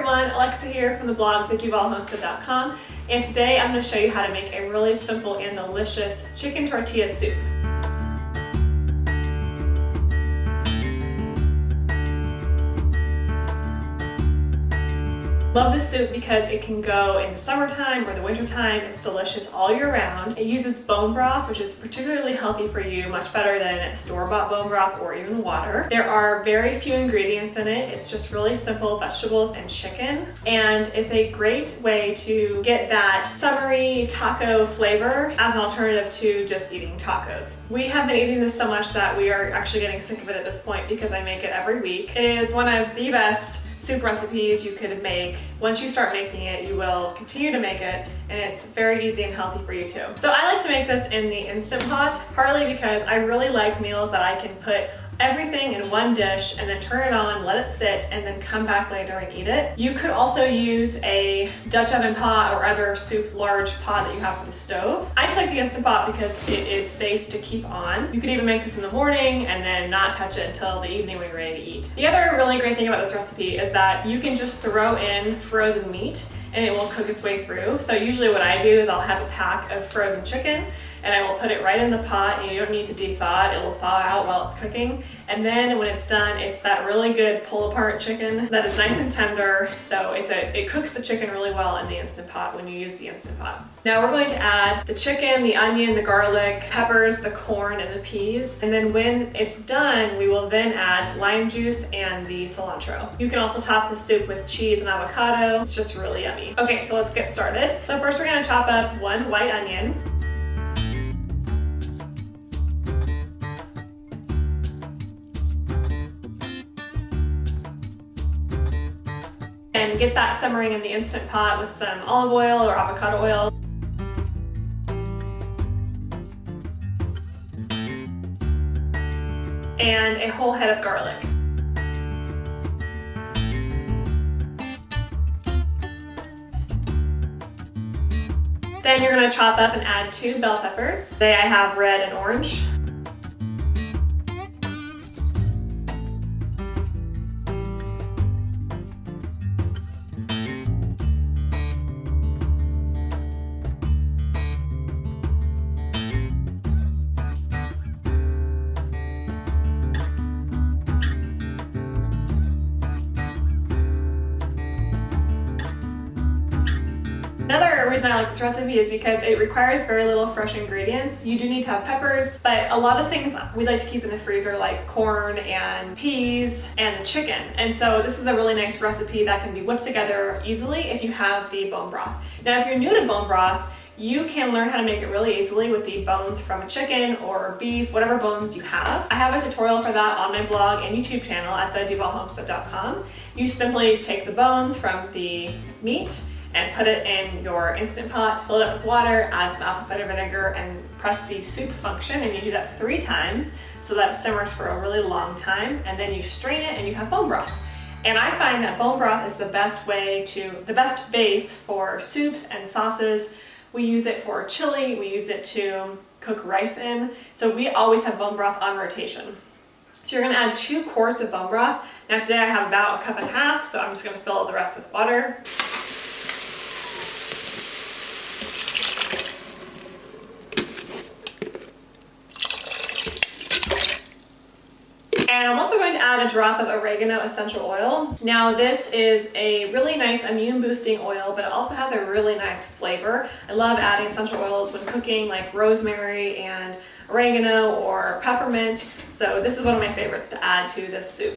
everyone, Alexa here from the blog theduvalhomestead.com, and today I'm going to show you how to make a really simple and delicious chicken tortilla soup. Love this soup because it can go in the summertime or the wintertime. It's delicious all year round. It uses bone broth, which is particularly healthy for you, much better than store-bought bone broth or even water. There are very few ingredients in it. It's just really simple vegetables and chicken. And it's a great way to get that summery taco flavor as an alternative to just eating tacos. We have been eating this so much that we are actually getting sick of it at this point because I make it every week. It is one of the best soup recipes you could make. Once you start making it, you will continue to make it, and it's very easy and healthy for you too. So I like to make this in the Instant Pot, partly because I really like meals that I can put everything in one dish and then turn it on, let it sit, and then come back later and eat it. You could also use a Dutch oven pot or other soup large pot that you have for the stove. I just like the Instant Pot because it is safe to keep on. You could even make this in the morning and then not touch it until the evening when you're ready to eat. The other really great thing about this recipe is that you can just throw in frozen meat and it will cook its way through. So usually what I do is I'll have a pack of frozen chicken and I will put it right in the pot, and you don't need to de-thaw it. It will thaw out while it's cooking. And then when it's done, it's that really good pull-apart chicken that is nice and tender. So it cooks the chicken really well in the Instant Pot when you use the Instant Pot. Now we're going to add the chicken, the onion, the garlic, peppers, the corn, and the peas. And then when it's done, we will then add lime juice and the cilantro. You can also top the soup with cheese and avocado. It's just really yummy. Okay, so let's get started. So first we're gonna chop up one white onion. And get that simmering in the Instant Pot with some olive oil or avocado oil. And a whole head of garlic. Then you're going to chop up and add 2 bell peppers. Today I have red and orange. Another reason I like this recipe is because it requires very little fresh ingredients. You do need to have peppers, but a lot of things we like to keep in the freezer, like corn and peas and the chicken. And so this is a really nice recipe that can be whipped together easily if you have the bone broth. Now, if you're new to bone broth, you can learn how to make it really easily with the bones from a chicken or beef, whatever bones you have. I have a tutorial for that on my blog and YouTube channel at theduvalhomestead.com. You simply take the bones from the meat and put it in your Instant Pot, fill it up with water, add some apple cider vinegar, and press the soup function, and you do that 3 times so that it simmers for a really long time, and then you strain it and you have bone broth. And I find that bone broth is the best base for soups and sauces. We use it for chili, we use it to cook rice in, so we always have bone broth on rotation. So you're gonna add 2 quarts of bone broth. Now today I have about 1.5 cups, so I'm just gonna fill the rest with water. And I'm also going to add a drop of oregano essential oil. Now this is a really nice immune boosting oil, but it also has a really nice flavor. I love adding essential oils when cooking, like rosemary and oregano or peppermint. So this is one of my favorites to add to this soup.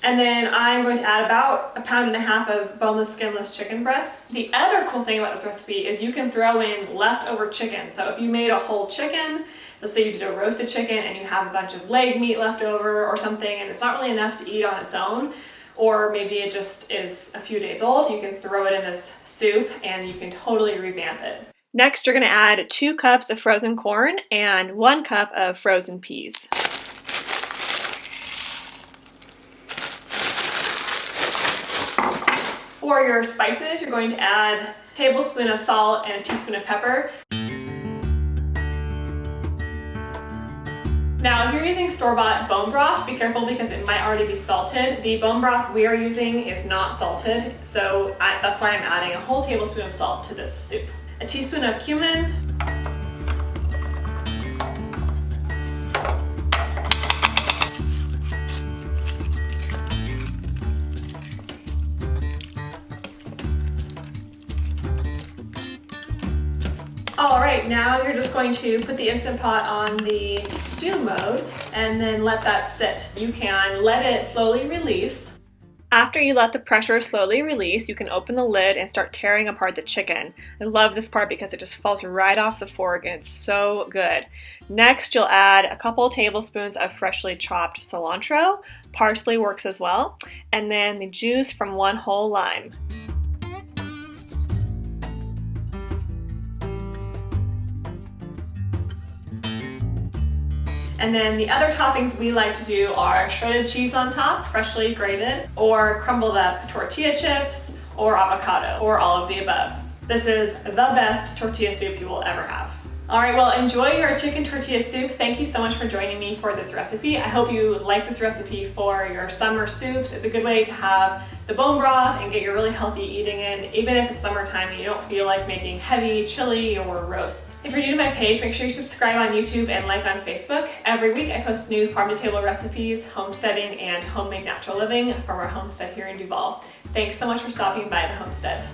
And then I'm going to add about 1.5 pounds of boneless, skinless chicken breasts. The other cool thing about this recipe is you can throw in leftover chicken. So if you made a whole chicken, let's say you did a roasted chicken and you have a bunch of leg meat left over or something, and it's not really enough to eat on its own, or maybe it just is a few days old, you can throw it in this soup and you can totally revamp it. Next, you're gonna add 2 cups of frozen corn and 1 cup of frozen peas. For your spices, you're going to add a tablespoon of salt and a teaspoon of pepper. Now, if you're using store-bought bone broth, be careful because it might already be salted. The bone broth we are using is not salted, so that's why I'm adding a whole tablespoon of salt to this soup. A teaspoon of cumin, all right, now you're just going to put the Instant Pot on the stew mode and then let that sit. You can let it slowly release. After you let the pressure slowly release, you can open the lid and start tearing apart the chicken. I love this part because it just falls right off the fork and it's so good. Next, you'll add a couple tablespoons of freshly chopped cilantro. Parsley works as well. And then the juice from one whole lime. And then the other toppings we like to do are shredded cheese on top, freshly grated, or crumbled up tortilla chips, or avocado, or all of the above. This is the best tortilla soup you will ever have. All right, well, enjoy your chicken tortilla soup. Thank you so much for joining me for this recipe. I hope you like this recipe for your summer soups. It's a good way to have the bone broth and get your really healthy eating in, even if it's summertime and you don't feel like making heavy chili or roasts. If you're new to my page, make sure you subscribe on YouTube and like on Facebook. Every week I post new farm-to-table recipes, homesteading, and homemade natural living from our homestead here in Duval. Thanks so much for stopping by the Homestead.